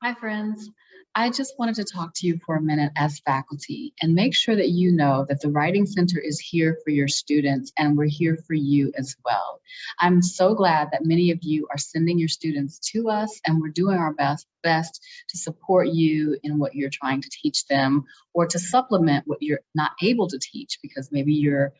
Hi, friends. I just wanted to talk to you for a minute as faculty and make sure that you know that the Writing Center is here for your students and we're here for you as well. I'm so glad that many of you are sending your students to us and we're doing our best to support you in what you're trying to teach them or to supplement what you're not able to teach because maybe you're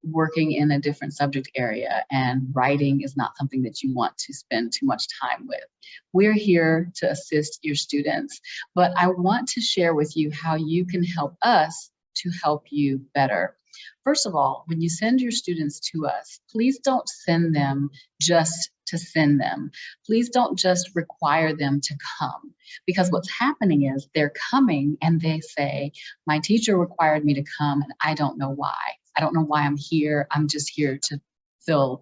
working in a different subject area and writing is not something that you want to spend too much time with. We're here to assist your students, but I want to share with you how you can help us to help you better. First of all, when you send your students to us, please don't send them just to send them. Please don't just require them to come, because what's happening is they're coming and they say, my teacher required me to come and I don't know why. I don't know why I'm here. I'm just here to fill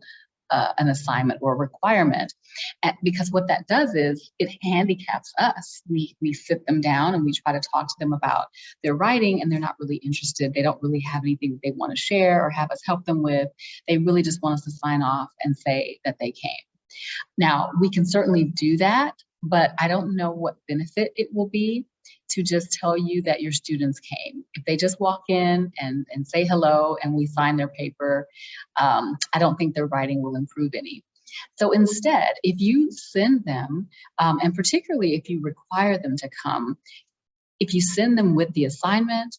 an assignment or a requirement. And because what that does is it handicaps us. We sit them down and we try to talk to them about their writing and they're not really interested. They don't really have anything that they want to share or have us help them with. They really just want us to sign off and say that they came. Now, we can certainly do that, but I don't know what benefit it will be to just tell you that your students came. If they just walk in and say hello and we sign their paper, I don't think their writing will improve any. So instead, if you send them, and particularly if you require them to come, if you send them with the assignment,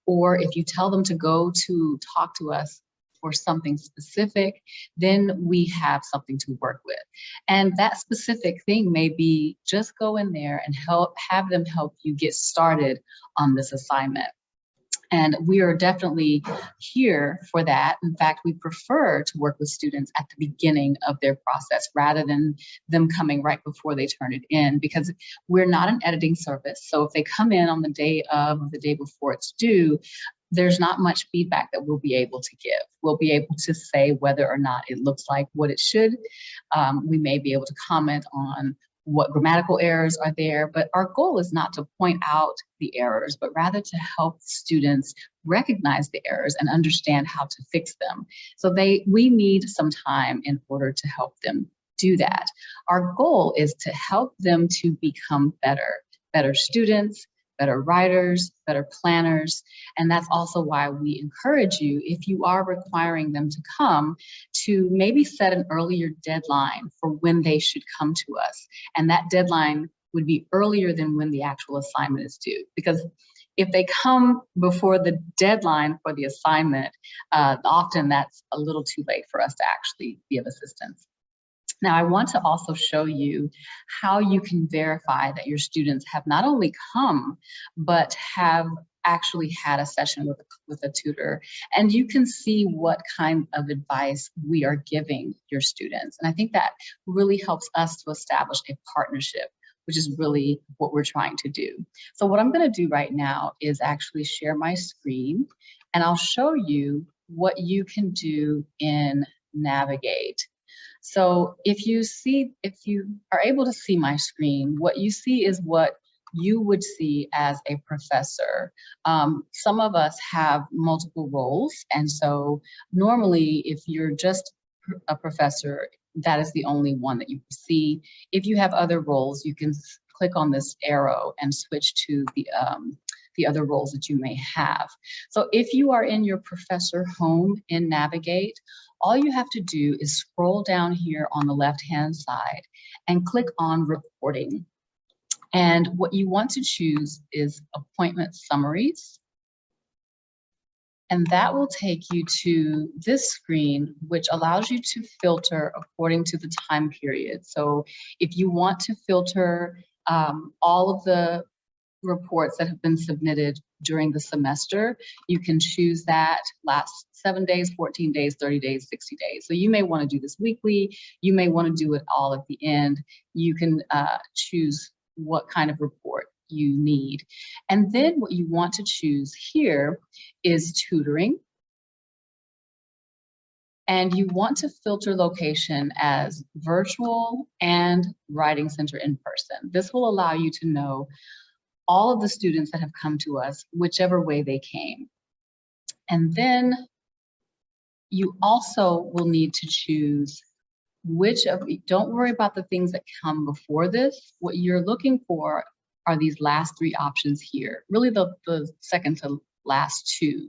or if you tell them to go to talk to us for something specific, then we have something to work with. And that specific thing may be just go in there and have them help you get started on this assignment. And we are definitely here for that. In fact, we prefer to work with students at the beginning of their process rather than them coming right before they turn it in, because we're not an editing service. So if they come in on the day of or the day before it's due, there's not much feedback that we'll be able to give. We'll be able to say whether or not it looks like what it should. We may be able to comment on what grammatical errors are there, but our goal is not to point out the errors, but rather to help students recognize the errors and understand how to fix them. So we need some time in order to help them do that. Our goal is to help them to become better students, better writers, better planners. And that's also why we encourage you, if you are requiring them to come, to maybe set an earlier deadline for when they should come to us. And that deadline would be earlier than when the actual assignment is due. Because if they come before the deadline for the assignment, often that's a little too late for us to actually be of assistance. Now, I want to also show you how you can verify that your students have not only come, but have actually had a session with a tutor. And you can see what kind of advice we are giving your students. And I think that really helps us to establish a partnership, which is really what we're trying to do. So what I'm going to do right now is actually share my screen, and I'll show you what you can do in Navigate. So if you are able to see my screen, what you see is what you would see as a professor. Some of us have multiple roles, and so normally if you're just a professor, that is the only one that you see. If you have other roles, you can click on this arrow and switch to the other roles that you may have. So if you are in your professor home in Navigate, all you have to do is scroll down here on the left-hand side and click on reporting. And what you want to choose is appointment summaries. And that will take you to this screen, which allows you to filter according to the time period. So if you want to filter all of the reports that have been submitted during the semester, you can choose that last 7 days, 14 days, 30 days, 60 days. So you may want to do this weekly. You may want to do it all at the end. You can choose what kind of report you need. And then what you want to choose here is tutoring. And you want to filter location as virtual and Writing Center in person. This will allow you to know all of the students that have come to us, whichever way they came. And then you also will need to choose don't worry about the things that come before this. What you're looking for are these last three options here, really the second to last two.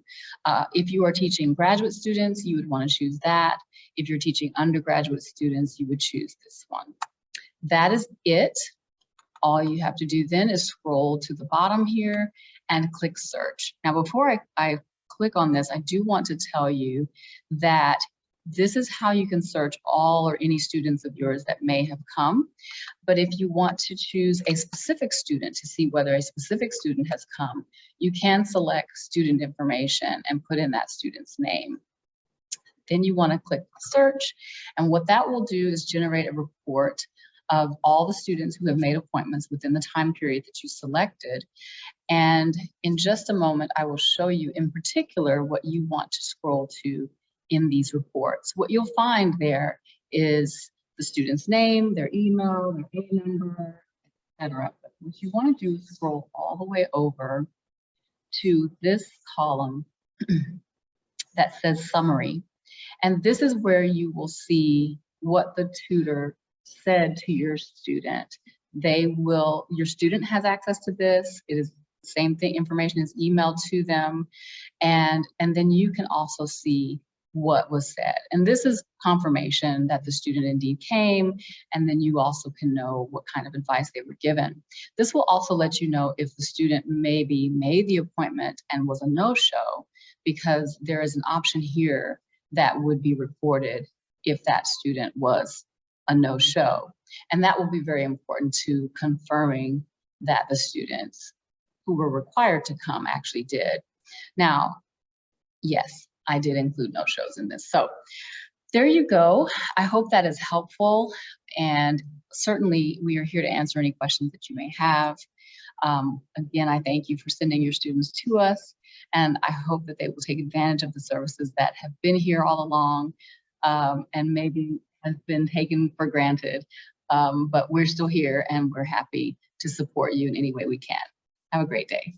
If you are teaching graduate students, you would want to choose that. If you're teaching undergraduate students, you would choose this one. That is it. All you have to do then is scroll to the bottom here and click search. Now, before I click on this, I do want to tell you that this is how you can search all or any students of yours that may have come. But if you want to choose a specific student to see whether a specific student has come, you can select student information and put in that student's name. Then you want to click search, and what that will do is generate a report of all the students who have made appointments within the time period that you selected. And in just a moment, I will show you in particular what you want to scroll to in these reports. What you'll find there is the student's name, their email, their phone number, etc. But what you want to do is scroll all the way over to this column that says summary. And this is where you will see what the tutor said to your student. Your student has access to this. It is the same thing, information is emailed to them. And then you can also see what was said. And this is confirmation that the student indeed came, and then you also can know what kind of advice they were given. This will also let you know if the student maybe made the appointment and was a no-show, because there is an option here that would be reported if that student was a no-show. And that will be very important to confirming that the students who were required to come actually did. Now, yes, I did include no-shows in this. So there you go. I hope that is helpful. And certainly we are here to answer any questions that you may have. Again, I thank you for sending your students to us. And I hope that they will take advantage of the services that have been here all along and maybe has been taken for granted. But we're still here and we're happy to support you in any way we can. Have a great day.